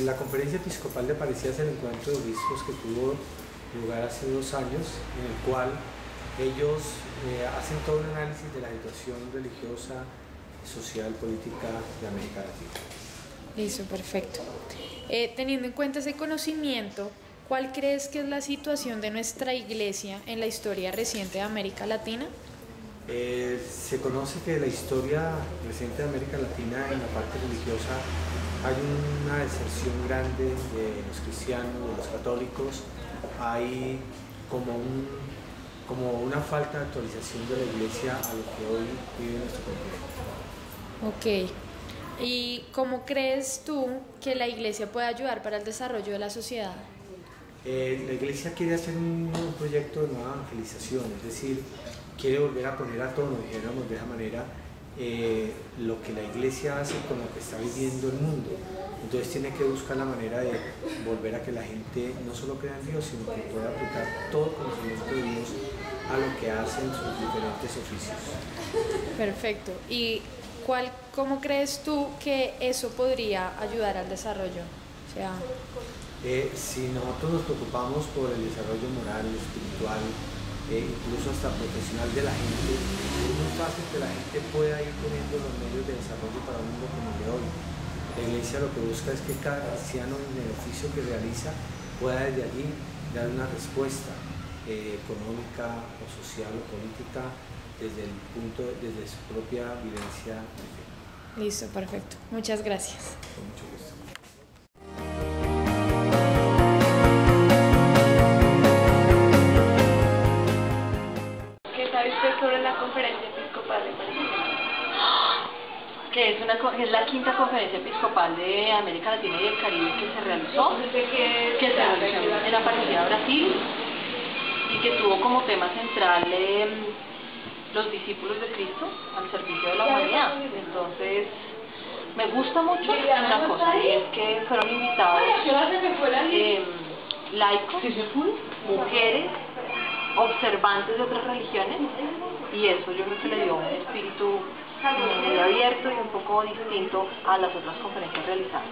La conferencia episcopal de Parecía es el encuentro de obispos que tuvo lugar hace 2 años, en el cual ellos hacen todo un análisis de la situación religiosa, social, política de América Latina. Listo, perfecto. Teniendo en cuenta ese conocimiento, ¿cuál crees que es la situación de nuestra iglesia en la historia reciente de América Latina? Se conoce que la historia reciente de América Latina en la parte religiosa hay una deserción grande de los cristianos, de los católicos, hay como una falta de actualización de la iglesia a lo que hoy vive nuestro continente. Ok. ¿Y cómo crees tú que la iglesia puede ayudar para el desarrollo de la sociedad? La iglesia quiere hacer un proyecto de nueva evangelización, es decir, quiere volver a poner a tono, dijéramos de esa manera, lo que la iglesia hace con lo que está viviendo el mundo. Entonces tiene que buscar la manera de volver a que la gente no solo crea en Dios, sino que pueda aplicar todo conocimiento de Dios a lo que hacen sus diferentes oficios. Perfecto. ¿Y cómo crees tú que eso podría ayudar al desarrollo? O sea, si nosotros nos preocupamos por el desarrollo moral, espiritual, incluso hasta profesional de la gente, es muy fácil que la gente pueda ir poniendo los medios de desarrollo para un mundo como el de hoy. La iglesia lo que busca es que cada cristiano en el oficio que realiza pueda desde allí dar una respuesta económica o social o política desde su propia vivencia de fe. Listo, perfecto. Muchas gracias. Con mucho gusto. ¿Qué sabe usted sobre la conferencia episcopal de Parecía? Que es la quinta conferencia episcopal de América Latina y el Caribe que se realizó, en la Parecía, Brasil, y que tuvo como tema central los discípulos de Cristo al servicio de la humanidad. Entonces, me gusta mucho una cosa, y es que fueron invitados laicos, mujeres, observantes de otras religiones, y eso yo creo que le dio un espíritu muy abierto y un poco distinto a las otras conferencias realizadas.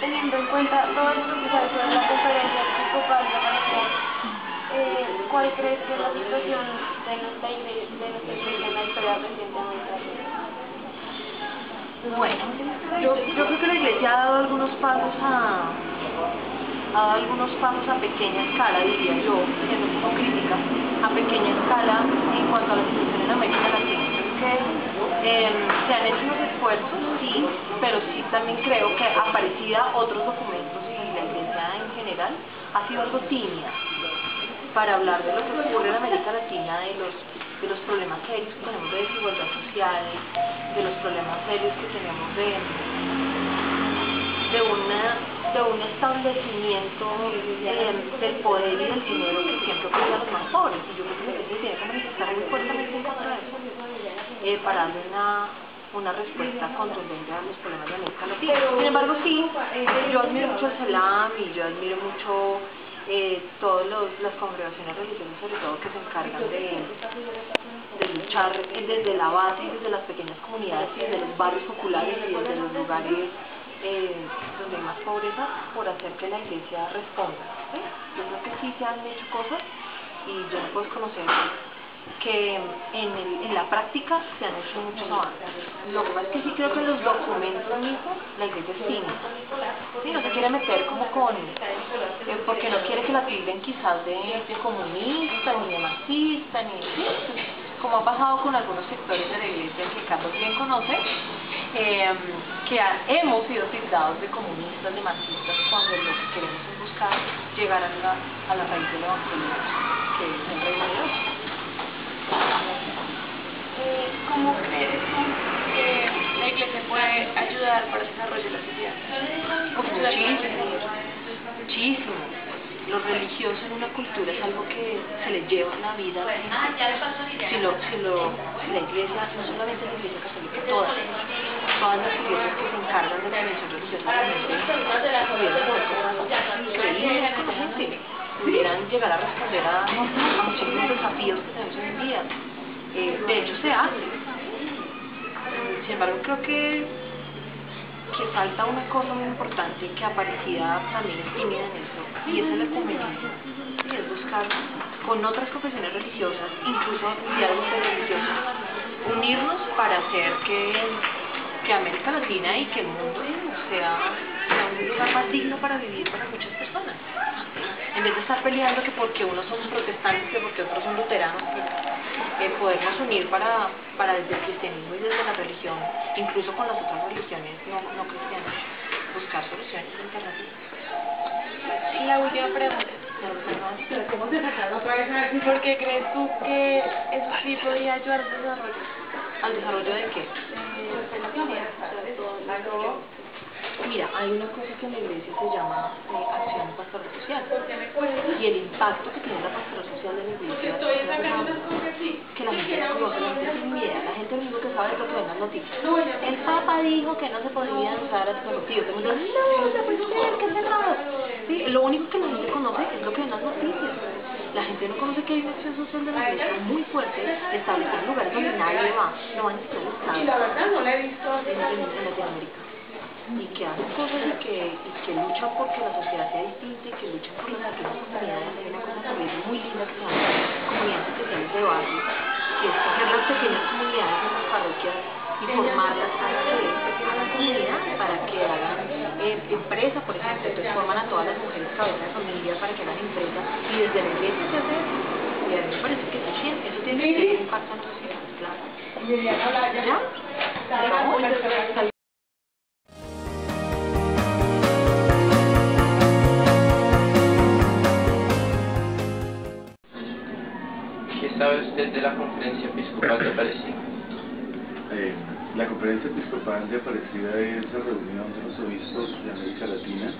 Teniendo en cuenta todo lo que sabe sobre la conferencia episcopal de Parecía, ¿cuál crees que es la situación de nuestra iglesia en la historia reciente de América Latina? Bueno, yo creo que la iglesia ha dado algunos pasos a pequeña escala, diría yo, siendo como crítica, a pequeña escala en cuanto a la situación en América Latina. Creo que se han hecho unos esfuerzos, sí, pero sí también creo que aparecida otros documentos y la iglesia en general ha sido algo tímida para hablar de lo que ocurre en América Latina, de los problemas serios que tenemos de desigualdad social, de los problemas serios que tenemos de un establecimiento del poder y del dinero que siempre oprime a los más pobres. Y yo creo que la iglesia tiene que manifestar muy fuertemente en contra de eso, para darle una respuesta contundente a los problemas de América Latina. Sin embargo, sí, yo admiro mucho el Selam y yo admiro mucho todas las congregaciones religiosas, sobre todo, que se encargan de luchar desde la base y desde las pequeñas comunidades y desde los barrios populares y desde los lugares donde hay más pobreza, por hacer que la iglesia responda. ¿Sí? Yo creo que sí se han hecho cosas y yo no puedo conocer que en la práctica se han hecho muchos avances. Lo que pasa es que sí creo que en los documentos mismos la iglesia es tímida. Sí, no se quiere meter como porque no quiere que la tilden quizás de comunista, ni de marxista, ni como ha pasado con algunos sectores de la iglesia que Carlos bien conoce, que hemos sido tildados de comunistas, de marxistas, cuando lo que queremos es buscar llegar a la raíz del evangelio, que es el reino de Dios. ¿Cómo crees que la iglesia puede ayudar para el desarrollo de la sociedad? Muchísimo. Lo religioso en una cultura es algo que se le lleva una vida. Si la iglesia, no solamente la iglesia católica, todas las iglesias que se encargan de la dimensión religiosa increíbles con la gente, pudieran llegar a responder a muchísimos desafíos que tenemos hoy en día. De hecho se hace. Sin embargo, creo que que falta una cosa muy importante que Aparecida también es tímida en eso, y es el ecumenismo. Sí, es buscar con otras confesiones religiosas, incluso entidades religiosas, unirnos para hacer que América Latina y que el mundo sea un lugar más digno para vivir para muchas personas. En vez de estar peleando que porque unos son protestantes, que porque otros son luteranos, podernos unir para desde el cristianismo y desde la religión, incluso con las otras religiones no cristianas, buscar soluciones alternativas. La última pregunta. ¿Cómo se saca otra vez? ¿Por qué crees tú que eso sí podría ayudar al desarrollo? ¿Al desarrollo de qué? De la comunidad. Mira, hay una cosa que en la iglesia se llama acción pastoral social. Y el impacto que tiene la pastoral social de la iglesia es que la gente no conoce, la gente sin miedo, la gente lo único que sabe es lo que ven en las noticias. El Papa dijo que no se podía usar anticonceptivos. Todo el mundo, no se puede creer, que es cerrado. Sí, lo único que la gente conoce es lo que ven en las noticias. La gente no conoce que hay una acción social de la iglesia muy fuerte, establecida en lugares donde nadie va, no van a estar el Estado. Y la verdad no la he visto En Latinoamérica. Y que hacen cosas y que luchan porque la sociedad sea distinta y que luchan por las pequeñas comunidades. Hay una cosa también muy linda que se llama comunidades especiales de barrio, que es coger las pequeñas comunidades en las parroquias y formarlas a la comunidad para que hagan empresa, por ejemplo. Entonces forman a todas las mujeres cabezas de familia para que hagan empresa y desde la iglesia se hace eso. Y a mí me parece que eso tiene un impacto en la sociedad, claro. ¿Ya? ¿Vamos? ¿Qué sabe usted de la Conferencia Episcopal de Aparecida? La Conferencia Episcopal de Aparecida es la reunión de los obispos de América Latina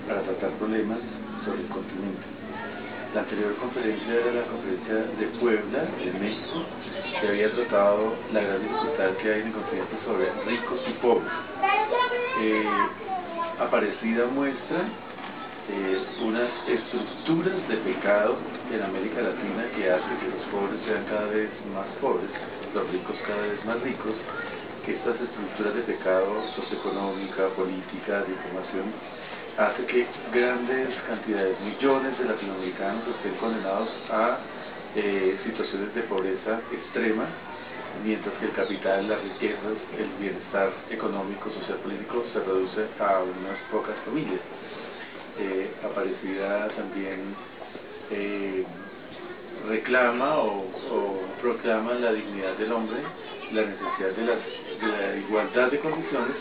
para tratar problemas sobre el continente. La anterior conferencia era la conferencia de Puebla, de México, que había tratado la gran dificultad que hay en el continente sobre ricos y pobres. Aparecida muestra unas estructuras de pecado en América Latina que hace que los pobres sean cada vez más pobres, los ricos cada vez más ricos, que estas estructuras de pecado socioeconómica, política, de información, hace que grandes cantidades, millones de latinoamericanos estén condenados a situaciones de pobreza extrema, mientras que el capital, las riquezas, el bienestar económico, social, político se reduce a unas pocas familias. Aparecida también reclama o proclama la dignidad del hombre, la necesidad de la igualdad de condiciones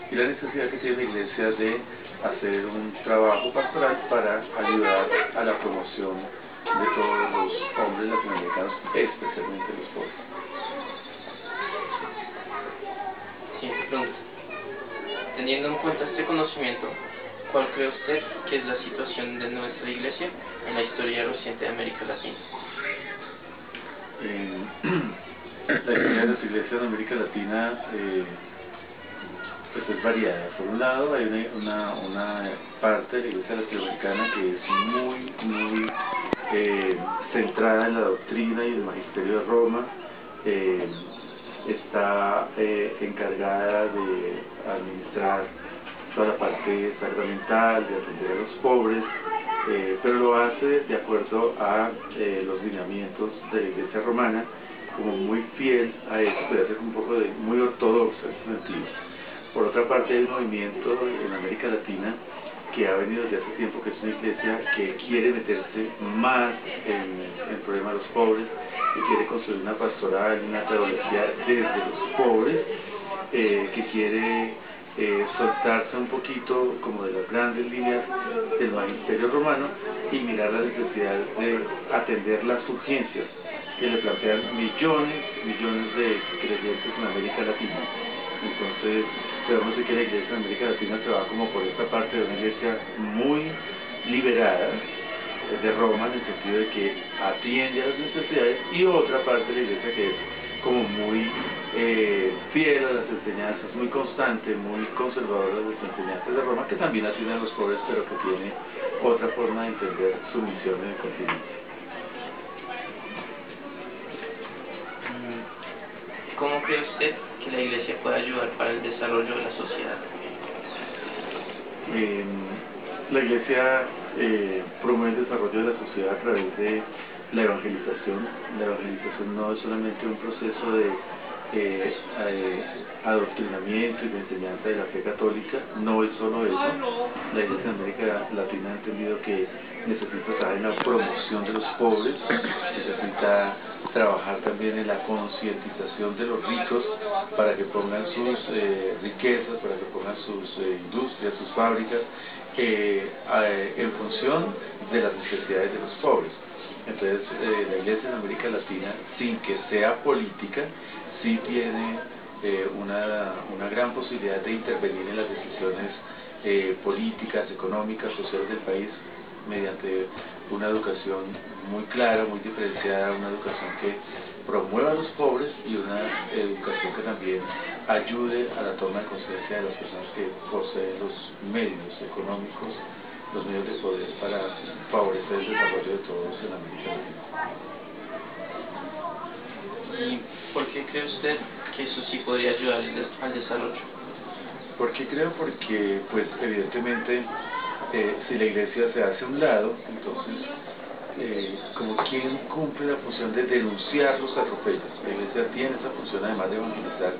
y la necesidad que tiene la Iglesia de hacer un trabajo pastoral para ayudar a la promoción de todos los hombres latinoamericanos, especialmente los pobres. Siguiente pregunta. Teniendo en cuenta este conocimiento, ¿cuál cree usted que es la situación de nuestra Iglesia en la historia reciente de América Latina? La historia de las iglesias de América Latina pues es variada. Por un lado hay una parte de la iglesia latinoamericana que es muy centrada en la doctrina y el magisterio de Roma. Está encargada de administrar toda la parte sacramental, de atender a los pobres, pero lo hace de acuerdo a los lineamientos de la Iglesia romana, como muy fiel a eso, puede ser un poco muy ortodoxa en ese sentido. Por otra parte, hay un movimiento en América Latina que ha venido desde hace tiempo, que es una iglesia que quiere meterse más en el problema de los pobres, que quiere construir una pastoral, una teología desde los pobres, que quiere soltarse un poquito como de las grandes líneas del magisterio romano y mirar la necesidad de atender las urgencias que le plantean millones de creyentes en América Latina. Entonces podemos decir que la iglesia en América Latina se va como por esta parte de una iglesia muy liberada de Roma, en el sentido de que atiende a las necesidades, y otra parte de la iglesia que es como muy fiel a las enseñanzas, muy constante, muy conservadora de las enseñanzas de Roma, que también atiende a los pobres, pero que tiene otra forma de entender su misión en el continente. ¿Cómo cree usted que la Iglesia puede ayudar para el desarrollo de la sociedad? La Iglesia promueve el desarrollo de la sociedad a través de la evangelización. La evangelización no es solamente un proceso de adoctrinamiento y de enseñanza de la fe católica, no es solo eso. La Iglesia de América Latina ha entendido que necesita trabajar en la promoción de los pobres, necesita trabajar también en la concientización de los ricos para que pongan sus riquezas, para que pongan sus industrias, sus fábricas, en función de las necesidades de los pobres. Entonces, la Iglesia en América Latina, sin que sea política, sí tiene una gran posibilidad de intervenir en las decisiones políticas, económicas, sociales del país, mediante una educación muy clara, muy diferenciada, una educación que promueva a los pobres y una educación que también ayude a la toma de conciencia de las personas que poseen los medios económicos, los medios de poder para favorecer el desarrollo de todos en América Latina. ¿Y por qué cree usted que eso sí podría ayudar al desarrollo? ¿Por qué creo? Porque, pues, evidentemente, si la Iglesia se hace a un lado, entonces, como quien cumple la función de denunciar los atropellos. La Iglesia tiene esa función además de evangelizar,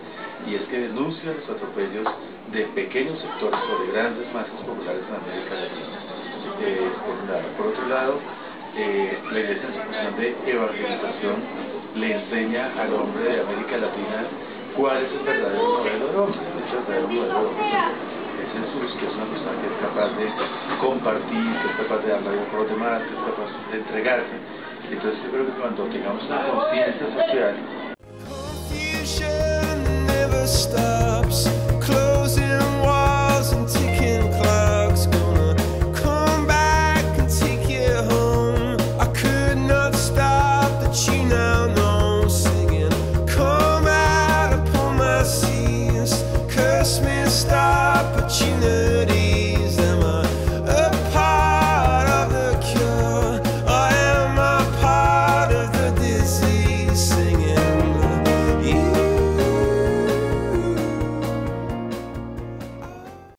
y es que denuncia los atropellos de pequeños sectores sobre grandes masas populares en América Latina. Por un lado. Por otro lado, la Iglesia en su función de evangelización le enseña al hombre de América Latina cuál es el verdadero modelo de hombre. El verdadero modelo de hombre es Jesús, que es una persona que es capaz de compartir, que es capaz de dar la vida por los demás, que es capaz de entregarse. Entonces yo creo que cuando tengamos una conciencia social